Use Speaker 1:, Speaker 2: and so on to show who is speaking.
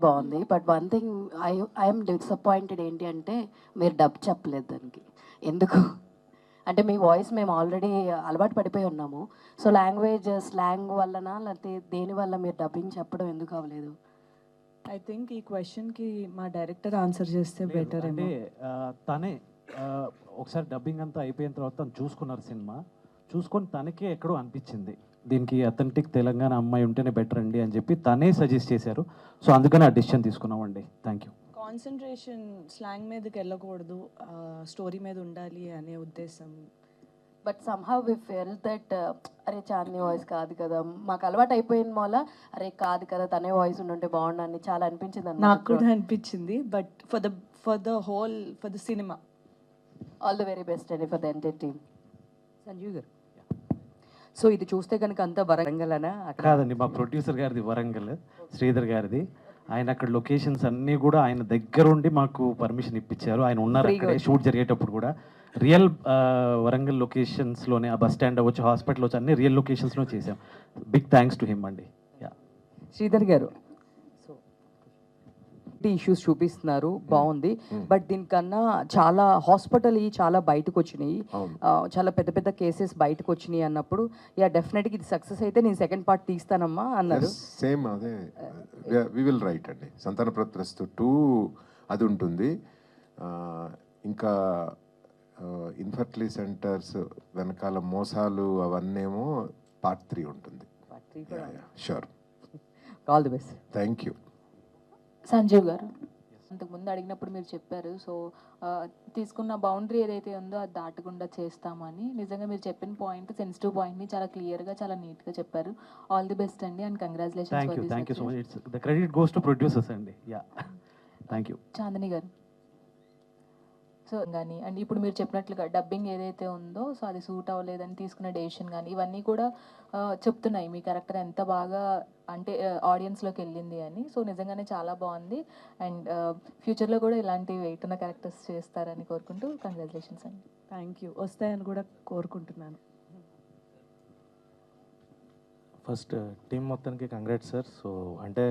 Speaker 1: బావుంది. But one thing I'm disappointed ఏంటి అంటే, మీరు డబ్ చెప్పలేదు దానికి. ఎందుకు? అంటే మీ వాయిస్ మేము ఆల్రెడీ అలవాటు పడిపోయి ఉన్నాము. సో, లాంగ్వేజ్ స్లాంగ్ వల్లనా? లేతే దేని వల్ల మీరు డబ్బింగ్ చెప్పడం ఎందుకు అవ్వలేదు?
Speaker 2: ఐ థింక్ ఈ క్వశ్చన్‌కి మా డైరెక్టర్ ఆన్సర్ చేస్తే
Speaker 3: లేదు,
Speaker 2: బెటర్
Speaker 3: అంటే
Speaker 2: ఏమో.
Speaker 3: తనే ఒకసారి డబ్బింగ్ అంతా అయిపోయిన తర్వాత తను చూసుకున్నారు సినిమా. చూసుకొని తనకే ఎక్కడో అనిపించింది, దీనికి అథెంటిక్ తెలంగాణ అమ్మాయి ఉంటేనే బెటర్ అండి అని చెప్పి తనే సజెస్ట్ చేశారు. సో అందుకని ఆ డెసిషన్ తీసుకున్నామండి. Thank you.
Speaker 2: కాన్సంట్రేషన్ స్లాంగ్ మీదకి వెళ్ళకూడదు, స్టోరీ మీద ఉండాలి అనే ఉద్దేశం.
Speaker 1: But somehow we felt that అరే! చాందిని వాయిస్ కాదు కదా! మాకు అలవాటు అయిపోయిన మూల అరే! కాదు కదా! తనే వాయిస్ ఉండుంటే బావుండని చాలా అనిపించిందన్నమాట.
Speaker 2: నాకు కూడా అనిపించింది. But for the cinema.
Speaker 1: All the very best అండి for the entire team.
Speaker 4: Sanjeev garu, so ఇది చూస్తే కనుక అంతా వరంగలనా? అక్కడ
Speaker 3: కాదండి, మా ప్రొడ్యూసర్ గారిది వరంగల్, శ్రీధర్ గారిది. ఆయన అక్కడ లొకేషన్స్ అన్నీ కూడా ఆయన దగ్గరుండి మాకు పర్మిషన్ ఇప్పించారు. ఆయన ఉన్నారు
Speaker 4: Free గా
Speaker 3: అక్కడే షూట్ జరిగేటప్పుడు కూడా. రియల్ వరంగల్ లొకేషన్స్లోనే, ఆ బస్ స్టాండ్ అవ్వచ్చు, హాస్పిటల్ వచ్చి అన్ని రియల్ లొకేషన్స్లో చేసాం. బిగ్ థ్యాంక్స్ టు హిమ్ అండి. యా.
Speaker 4: శ్రీధర్ గారు, సో ఇష్యూస్ చూపిస్తున్నారు, బాగుంది. బట్ దీనికన్నా చాలా హాస్పిటల్ చాలా బయటకు వచ్చినాయి, చాలా పెద్ద పెద్ద కేసెస్ బయటకు వచ్చినాయి అన్నప్పుడు, యా డెఫినెట్గా ఇది సక్సెస్ అయితే నేను సెకండ్ పార్ట్ తీస్తానమ్మా అన్నారు.
Speaker 5: సేమ్ అదే వి విల్ రైట్ అండి. సంతాన ప్రత్రస్తు 2 అది ఉంటుంది. ఇంకా ఇన్ఫర్టిలిటీ సెంటర్స్ వెనకాల మోసాలు అవన్నేమో పార్ట్ 3 ఉంటుంది. Sure.
Speaker 4: All the best.
Speaker 5: Thank you.
Speaker 6: Sanjeev garu, అంతకుముందు అడిగినప్పుడు మీరు చెప్పారు, సో తీసుకున్న బౌండరీ ఏదైతే ఉందో అది దాటకుండా చేస్తామని. నిజంగా మీరు చెప్పిన పాయింట్, సెన్సిటివ్ పాయింట్ని చాలా క్లియర్గా, చాలా నీట్గా చెప్పారు. ఆల్ ది బెస్ట్ అండి and congratulations.
Speaker 3: Thank you so much. It's the credit goes to producers అండి. Yeah, thank you.
Speaker 6: Chandini garu, so కానీ అండ్ ఇప్పుడు మీరు చెప్పినట్లుగా డబ్బింగ్ ఏదైతే ఉందో, సో అది సూట్ అవ్వలేదని తీసుకున్న డెసిషన్ కానీ ఇవన్నీ కూడా చెప్తున్నాయి మీ క్యారెక్టర్ ఎంత బాగా అంటే ఆడియన్స్లోకి వెళ్ళింది అని. సో నిజంగానే చాలా బాగుంది అండ్ ఫ్యూచర్లో కూడా ఇలాంటి వెయిట్ ఉన్న క్యారెక్టర్స్ చేస్తారని కోరుకుంటూ కంగ్రాచులేషన్స్ అండి.
Speaker 2: Thank you. వస్తాయని కూడా కోరుకుంటున్నాను.
Speaker 7: ఫస్ట్ టీం మొత్తానికి కంగ్రాట్స్ సార్. సో అంటే